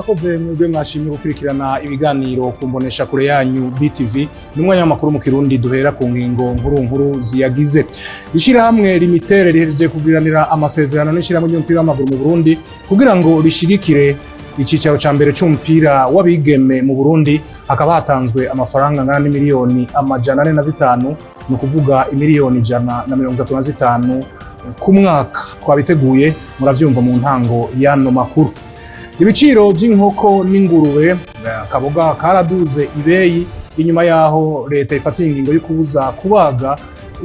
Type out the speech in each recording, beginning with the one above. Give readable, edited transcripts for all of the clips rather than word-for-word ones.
murakoze mwebwe mwashimye gukurikirana ibiganiro ku mbonesha kure yanyu BTV n'umwanya w'amakuru mu Kirundi duhera ku ngingo nkuru ziyagize. Ishirahamwe Limitere rihejeje kugiranira amasezerano n'ishirahamwe ry'umupira w'amaguru mu Burundi kugira ngo rishigikire icicaro ca mbere c'umupira w'abigeme mu Burundi. Hakaba hatanzwe amafaranga angana n'imiliyoni 405, ni kuvuga imiliyoni 135 ku mwaka. Twabiteguye muravyumva mu ntango y'ano makuru. Ibiciro by'inkoko n'ingurube kaboga karaduze ibeyi inyuma yaho leta ifata ingingo yo kubuza kubaga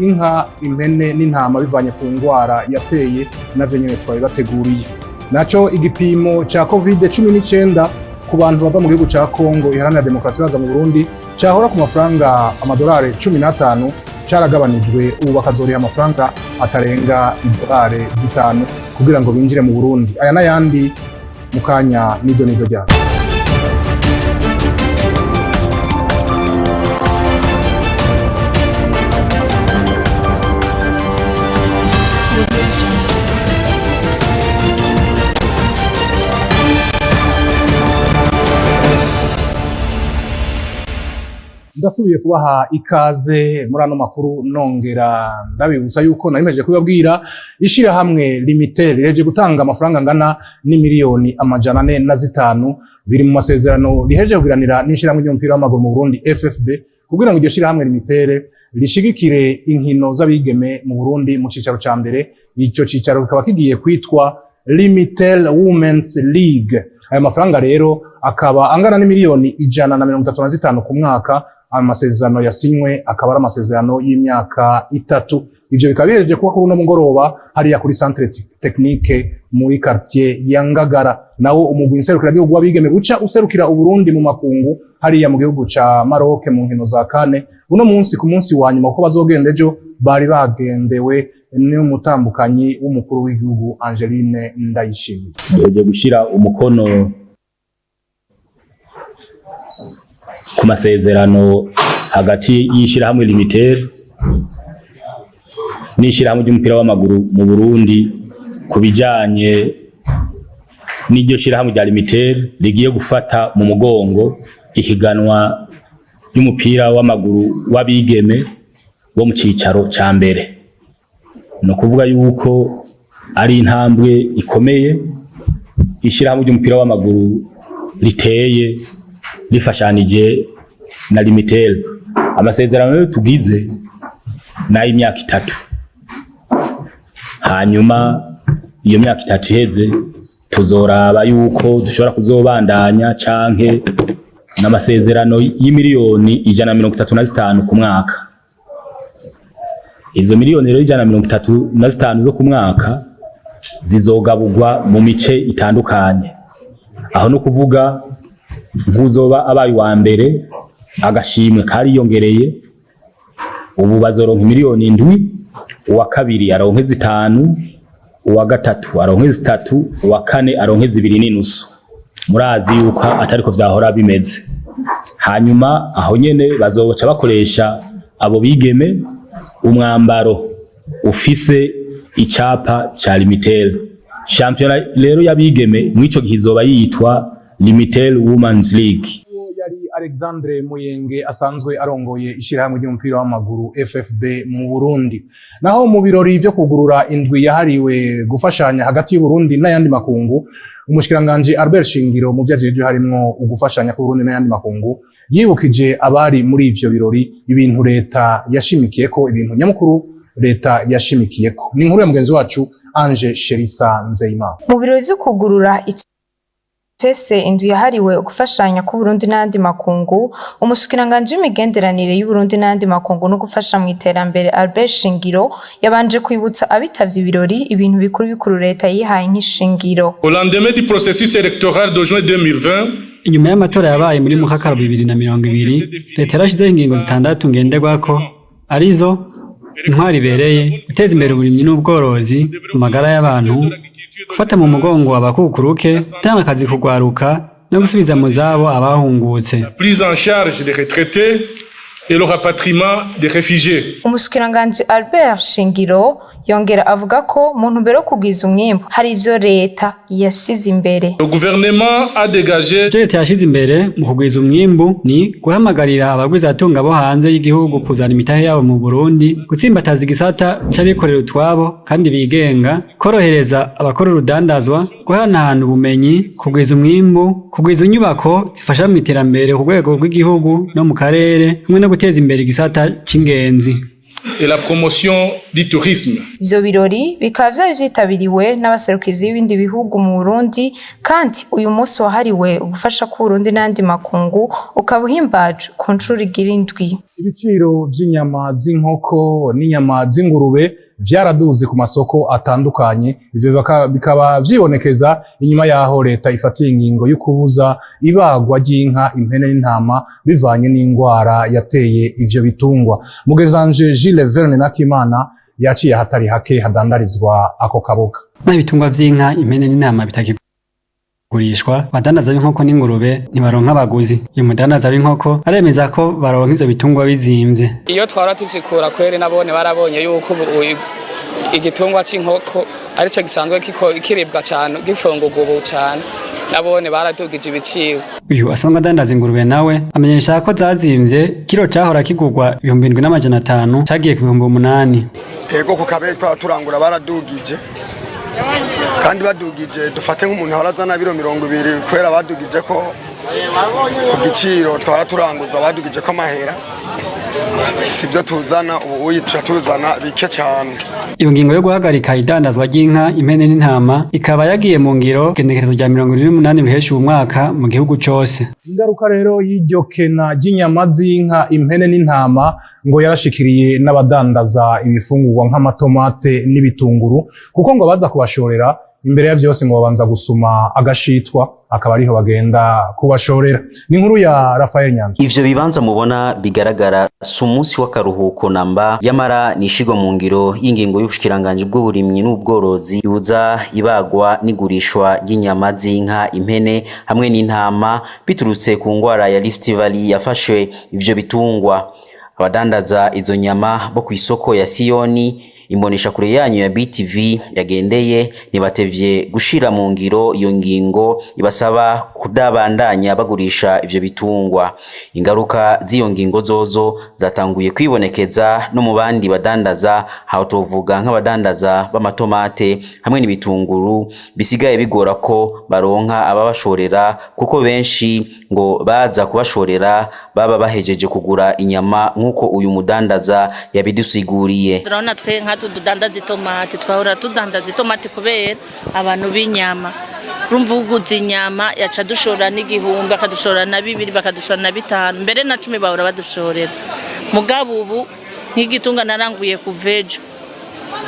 inka, impene n'intama bivanye ku ngwara yateye navyo nyene twabibateguriye. Naco igipimo ca COVID-19 ku bantu bava mu gihugu ca Kongo iharanira demokarasi baza mu Burundi cahora ku mafaranga amadolari 15 caragabanijwe, ubu bakazoriha amafaranga atarenga idolari 5 kugira ngo binjire mu Burundi. Aya n'ayandi mukanya nido ryacu. Ndasubiye kubaha ikaze muri ano makuru, nongera ndabibutsa yuko narimeje kubabwira ishirahamwe Limitere riheje gutanga amafaranga angana n'imiliyoni 405 biri mu masezerano riheje kugiranira n'ishirahamwe ry'umupira w'amaguru mu Burundi FFB kugira ngo iryo shirahamwe Limitere rishigikire inkino z'abigeme mu Burundi mu cicaro ca mbere. Ico cicaro kikaba kigiye kwitwa Limitere Women's League. Aya mafaranga rero akaba angana n'imiliyoni 135 ku mwaka. Amasezerano yasinywe akaba ari amasezerano y'imyaka 3. Ivyo bikaba bihejeje kuba kuri uno mugoroba hariya kuri centre technique muri quartier ya Ngagara. Nawo umugwi nserukira gihugu w'abigeme uca userukira Uburundi mu makungu hariya mu gihugu ca Maroc mu nkino za kane. Uno munsi ku munsi wa nyuma ko bazogenda ejo bari bagendewe n'umutambukanyi w'umukuru w'igihugu Angeline Ndayishimiye. Baje gushira umukono ku masezerano hagati y'ishirahamwe Limitere n'ishirahamwe ry'umupira w'amaguru mu Burundi ku bijanye n'iryo shirahamwe rya Limitere rigiye gufata mu mugongo ihiganwa ry'umupira w'amaguru w'abigeme wo mu cicaro ca mbere. No kuvuga yuko ari intambwe ikomeye ishirahamwe ry'umupira w'amaguru riteye rifashanije na Limitere. Amasezerano yo tugize na imyaka 3, hanyuma iyo myaka 3 iheze tuzoraba yuko dushobora kuzobandanya canke n'amasezerano y'imiliyoni 135 ku mwaka. Izo miliyoni rero 135 zo ku mwaka zizogabugwa mu mice itandukanye, aho no kuvuga nkuzoba abaye wa mbere agashimwe kariyongereye, ubu bazoronka miliyoni 7, uwa kabiri aronke 5, uwa gatatu aronke 3, uwa kane aronke 2.5. Murazi yuko atariko vyahora bimeze. Hanyuma aho nyene bazoca bakoresha abo bigeme umwambaro ufise icapa ca Limitere. Championnat rero y'abigeme mwico gizoba yitwa Limitere Women's League. Yari Alexandre Muyenge asanzwe arongoye ishirahamwe ry'umupira w'amaguru FFB mu Burundi. Naho mu birori vyo kugurura indwi yahariwe gufashanya hagati y'u Burundi n'ayandi makungu, umushikiranganje Albert Shingiro mu vyajeje harimwo ugufashanya ku Burundi n'ayandi makungu yibukije abari muri ivyo birori ibintu leta yashimikiyeko, ibintu nyamukuru leta yashimikiyeko. Ni inkuru ya mugenzi wacu Ange Sherisa Nzeyimana. Mu birori vyo kugurura Tese indu yahariwe gufashanya ku Burundi n'andi makungu, umushikiranganje w'imigenderanire y'u Burundi n'andi makungu no gufasha mu iterambere Albert Shingiro yabanje kwibutsa abitavye ibirori ibintu bikuru leta yihaye nk'ishingiro. Au lendemain du processus électoral de juin 2020, inyuma y'amatora yabaye muri mukakaro 2020, leta yarashizeho ingingo zitandatu ngenderwako arizo: intwari ibereye, guteza imbere uburimyi n'ubworozi, amagara y'abantu, gufata mu mugongo abakukuruke, gutanga akazi kugwaruka no gusubiza mu zabo abahungutse. Prise en charge des retraités et le rapatriement des réfugiés. Umushikiranganje Albert Shingiro Yongera avuga ko mu ntumbero yo kugwiza umwimbu hari ivyo leta yasize imbere. Le gouvernement a dégagé leta yashize imbere mu kugwiza umwimbu ni guhamagarira abagwizatunga bo hanze y'igihugu kuzana imitahe yabo mu Burundi, gutsimbataza igisata c'abikorera utwabo kandi bigenga, korohereza abakora urudandazwa, guhanahana ubumenyi, kugwiza umwimbu, kugwiza inyubako zifasha mu iterambere ku rwego rw'igihugu no mu karere, hamwe no guteza imbere igisata c'ingenzi et la promotion du tourisme. Ivyo birori bikaba vyari vyitabiriwe n'abaserukizi b'ibindi bihugu mu Burundi, kandi uyu munsi wahariwe ugufasha ku Burundi n'andi makungu ukaba uhimbaje ku ncuro igira indwi. Ibiciro vy'inyama z'inkoko n'inyama z'ingurube vyaraduze ku masoko atandukanye, ivyo bikaba vyibonekeza inyuma yaho leta ifatiye ingingo yo kubuza ibagwa ry'inka, impene n'intama bivanye n'ingwara yateye ivyo bitungwa. Mugezanje Gilles Verne Nakimana yaciye hatari hake hadandarizwa ako kaboga. N'ibitungwa vy'inka, impene n'intama bitakigurishwa, abadandaza b'inkoko n'ingurube ntibaronka abaguzi. Uyu mudandaza w'inkoko aremeza ko baronka ivyo bitungwa bizimvye. Iyo twara tuzikura kweri nabone barabonye yuko igitungwa c'inkoko arico gisanzwe kiribwa cyane, gifungurwa ubu cyane, nabone baradugije ibiciro. Uyu asanzwe adandaza ingurube nawe amenyesha ko zazimvye, kilo cahora kigurwa 7,500 cagiye ku 8,000. Ego ku kabe turangura baradugije, kandi badugije dufate nk'umuntu arazana biro 200 kwera badugije ko ku giciro twara turanguza badugije ko amahera sivyo tuzana ubu yica tuzana bike cyane. Iyo ngingo yo guhagarika idandazwa ry'inka, impene n'intama ikaba yagiye mu ngiro genekerezo rya 28 ruhesha umwaka mu gihugu cose. Ingaruka rero y'iryo kena ry'inyama z'inka, impene n'intama ngo yarashikiriye n'abadandaza ibifungurwa nk'amatomate n'ibitunguru, kuko ngo baza kubashorera imbere ya vyose ngo babanza gusuma agashitwa akaba ariho bagenda kubashorera. Ni inkuru ya Rafael Nyanja. Ivyo bibanza mubona bigaragara sumunsi w'akaruhuko namba yamara nishigwa mu ngiro y'ingingo y'ubushikiranganje bw'uburimyi n'ubworozi ibuza ibagwa n'igurishwa ry'inyama z'inka, impene hamwe n'intama biturutse ku ngwara ya Rift Valley yafashe ivyo bitungwa. Abadandaza izo nyama bo kw'isoko ya Siyoni imbonesha kure yanyu ya BTV yagendeye nibatevye gushira mu ngiro iyo ngingo ibasaba kudabandanya bagurisha ivyo bitungwa. Ingaruka z'iyo ngingo zozo zatanguye kwibonekeza no mu bandi badandaza, aho tovuga nk'abadandaza b'amatomate hamwe n'ibitunguru bisigaye bigora ko baronka ababashorera, kuko benshi ngo baza kubashorera baba bahejeje kugura inyama, nk'uko uyu mudandaza yabidusiguriye. Tudandaza itomati, twahora tudandaza itomati kubera abantu b'inyama. Urumva uguze inyama yaca dushora n'igihumbi, akadushora na 2, bakadushora na 5, mbere na 10 bahora badushorera. Mugabo ubu nk'igitunga naranguye kuvejo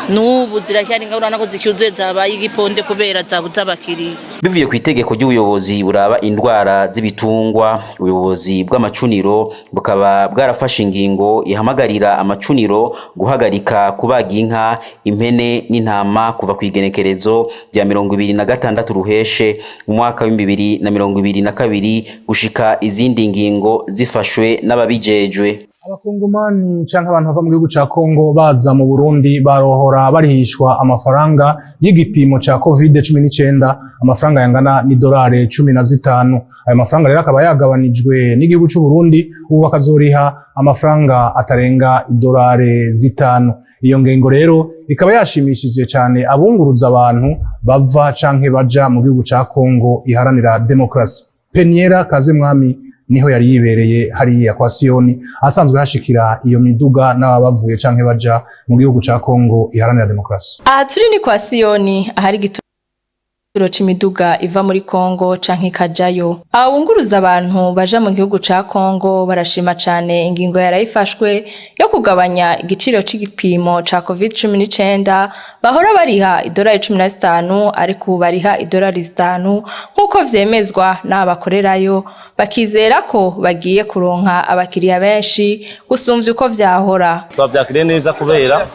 nubu ziracyari ngabura nako zicyuzuye zabaye igiponde kubera zabuza abakiriya. Bivuye ku itegeko ry'ubuyobozi buraba indwara z'ibitungwa, ubuyobozi bw'amacuniro bukaba bwarafashe ingingo ihamagarira amacuniro guhagarika kubaga inka, impene n'intama kuva ku igenekerezo rya 26 ruheshe umwaka wa 2022 gushika izindi ngingo zifashwe n'ababijejwe. Abakongomani canke abantu bava mu gihugu ca Kongo baza mu Burundi barohora barihishwa amafaranga y'igipimo ca COVID-19, amafaranga yangana n'idolari 15. Ayo mafaranga rero akaba yagabanijwe n'igihugu c'u Burundi, ubu bakazoriha amafaranga atarenga idolari 5. Iyo ngengo rero ikaba yashimishije cyane abunguruza abantu bava canke baja mu gihugu ca Kongo iharanira demokrasi. Peniera Kazemwami niho yari yibereye hariya kwa Siyoni, asanzwe hashikira iyo miduga n'abavuye canke baja mu gihugu ca Kongo iharanira demokrasi. Aha turi ni kwa Siyoni, ahari igituro c'imiduga iva muri Kongo canke ikajayo. Abunguruza abantu baja mu gihugu ca Kongo barashima cane ingingo yarayifashwe yo kugabanya igiciro c'igipimo ca COVID-19, bahora bariha idolari 15 ariko ubu bariha idolari 5, nk'uko vyemezwa n'abakorerayo, bakizera ko bagiye kuronka abakiriya benshi gusumvya uko vyahora. Twavyakire neza kubera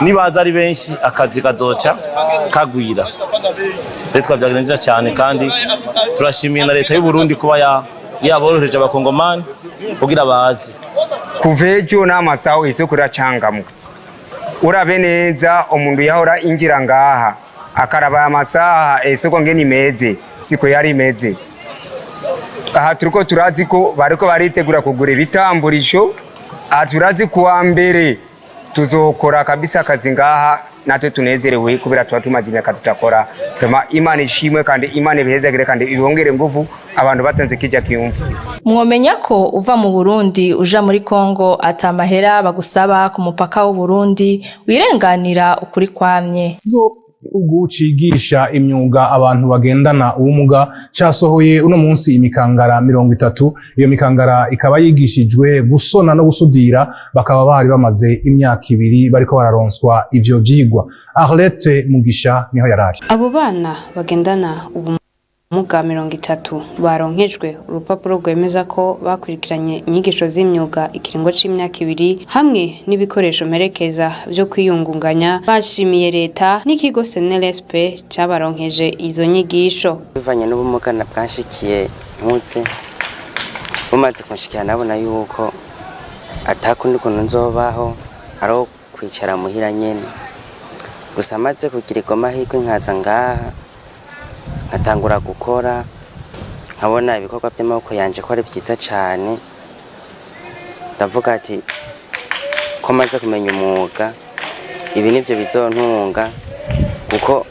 nibaza ari benshi akazi kazoca kagwira. Twavyakire neza cyane, kandi turashimiye na leta y'u Burundi kuba yaborohereje abakongomani kugira bazi. Kuvejo n'amasaho isoko racangamutse urabe neza umuntu yahora injira ngaha akaraba amasaha isoko ngene imeze siko yari imeze. Aha turiko turazi ko bariko baritegura kugura ibitamburisho, aha turazi kuwa mbere tuzokora kabisa akazi ngaha, natwe tunezerewe kubera tuba tumaze imyaka tutakora. Imana ishimwe kandi Imana ibihezagire kandi ibongere nguvu abantu batanze kijya kiyumva. Mwomenya ko uva mu Burundi uja muri Kongo atamahera bagusaba ku mupaka w'u Burundi wirenganira ukuri kwamye. Igihugu cigisha imyuga abantu bagendana ubumuga casohoye uno munsi imikangara 30. Iyo mikangara ikaba yigishijwe gusona no gusudira, bakaba bari bamaze imyaka 2 bariko bararonswa ivyo vyigwa. Arlette Mugisha niho yarari. Abo bana bagendana ubumuga 30 baronkejwe urupapuro rwemeza ko bakurikiranye inyigisho z'imyuga ikiringo c'imyaka 2 hamwe n'ibikoresho merekeza byo kwiyungunganya. Bashimiye leta n'ikigo SNLSP cabaronkeje izo nyigisho. Bivanye n'ubumuga bwanshikiye ntutse bumaze kunshikira, nabona yuko atakundi kuntu nzobaho aro kwicara muhira nyene. Gusa maze kugirirwa amahirwe nkaza ngaha ngatangura gukora, nkabona ibikorwa by'amaboko yanje ko ari byiza cyane. Ndavuga ati ko maze kumenya umwuga ibi nivyo bizontunga, kuko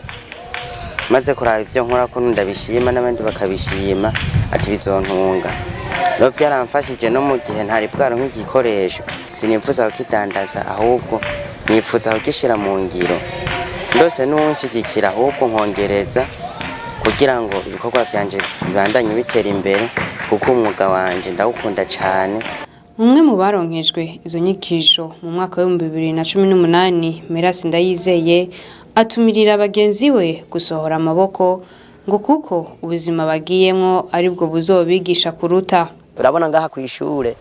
maze kuraba ivyo nkora ko ndabishima n'abandi bakabishima ati bizontunga. Rero byaramfashije no mu gihe ntari bwaro nk'igikoresho sinipfuza kukidandaza, ahubwo nipfuza kugishira mu ngiro. Ndose n'unshigikira ahubwo nkongereza kugira ngo ibikorwa byanje bibandanye bitera imbere, kuko umwuga wanje ndawukunda cyane. Umwe mu baronkejwe izo nyigisho mu mwaka wa 2018, Merasi Ndayizeye atumirira abagenzi we gusohora amaboko ngo kuko ubuzima bagiyemwo aribwo buzobigisha kuruta. Urabona ngaha ku ishure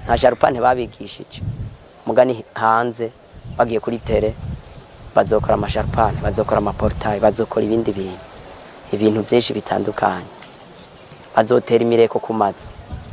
nta sharupante babigishije, mugani hanze bagiye kuri tele bazokora amasharupante, bazokora amaportail, bazokora ibindi ibintu byinshi bitandukanye, bazotera imireko ku mazu.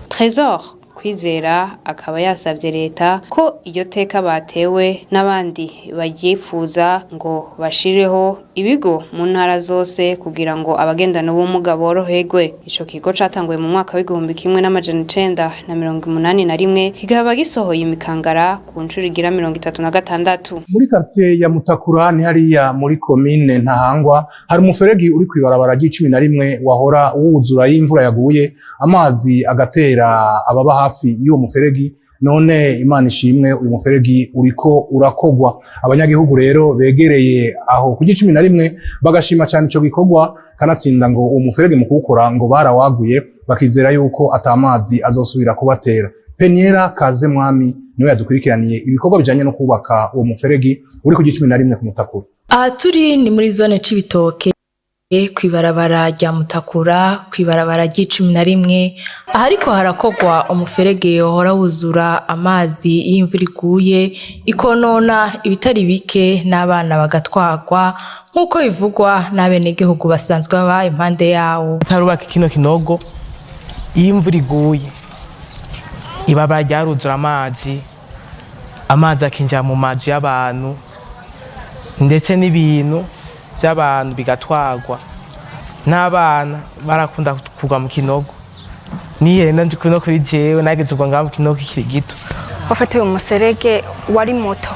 Trésor Kwizera akaba yasabye leta ko iyo teka batewe n'abandi bagifuza ngo bashireho ibigo mu ntara zose kugira ngo abagendana ubumuga boroherwe. Ico kigo catanguye mu mwaka w'1981 kigaba gisohoye imikangara ku ncuro igira 36. Muri quartier ya Mutakura ni hariya muri commune Ntahangwa hari umuferegi uri kwibarabara ry'icumi wahora wuzura y'imvura yaguye, amazi agatera ababa hafi y'uwo muferegi. None Imana ishimwe uyu muferegi uriko urakogwa. Abanyagihugu rero begereye aho ku G11 bagashima cyane ico gikorwa, kanatsinda ngo uwo muferegi mu kuwukora ngo barawaguye, bakizera yuko atamazi azosubira kubatera. Peniera Kazemwami niwe yadukurikiraniye ibikorwa bijanye no kubaka uwo muferegi uri ku G11 ku Mutakura. Aha turi ni muri zone Cibitoke kwibarabara rya Mutakura, kwibarabara ry'icumi ahariko harakogwa umuferege yohora wuzura amazi y'imvura iguye ikonona ibitari bike n'abana bagatwagwa nk'uko bivugwa n'abenegihugu basanzwe baba impande yawo. Tarubaka kino kinogo y'imvura iguye ibaba ryaruzura amazi akinjira mu mazi y'abantu ndetse n'ibintu by'abantu bigatwagwa, n'abana barakunda kugwa mu kinogo. Niye no kuri jewe nageze ubwo ngaho mu kinogo kiri gito. Wafatiwe umuserege wari muto,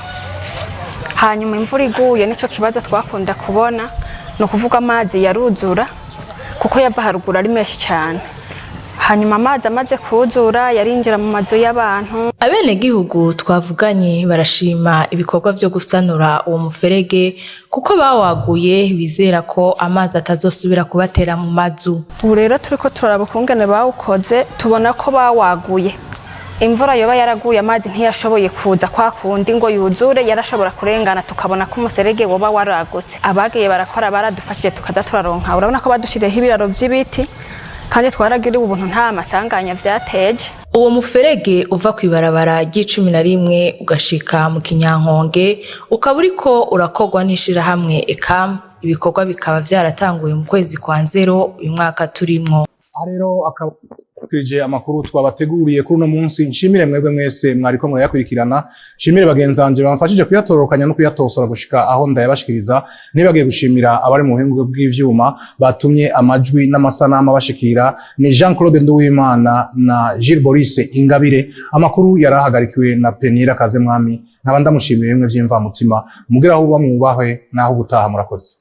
hanyuma imvura iguye nico kibazo twakunda kubona, no kuvuga amazi yaruzura kuko yava haruguru ari menshi cyane. Hanyuma amazi amaze kuzura yarinjira mu mazu y'abantu. Abenegihugu twavuganye barashima ibikorwa byo gusanura uwo muferege kuko bawaguye, bizera ko amazi atazosubira kubatera mu mazu. Ubu rero turiko turaraba ukungene bawukoze, tubona ko bawaguye. Imvura yoba yaraguye amazi ntiyashoboye kuza kwa kundi ngo yuzure, yarashobora kurengana tukabona ko umuserege woba waragutse. Abagiye barakora baradufashije tukaza turaronka. Urabona ko badushireho ibiraro vy'ibiti kandi twaragiriwe ubuntu nta masanganya vyateje. Uwo muferege uva kwibarabara ry'icumi ugashika mu Kinyankonge ukaba uriko urakogwa n'ishirahamwe ECAM. Ibikorwa bikaba vyaratanguye mu kwezi kwa 0 uyu mwaka turimwo. Rero kirije amakuru twabateguriye kuri uno munsi. Nshimire mwebwe mwese mwariko murayakurikirana, nshimire bagenzanje bamfashije kuyatorokanya no kuyatosora gushika aho ndayabashikiriza. Nibagiye gushimira abari mu buhinga bw'ivyuma batumye amajwi n'amasanamu bashikira, ni Jean Claude Nduwimana na Gilles Boris Ingabire. Amakuru yarahagarikiwe na Penira Kazemwami. Nkaba ndamushimiye bimwe vy'imvamutima, mugira aho uba mwubahwe naho gutaha murakoze.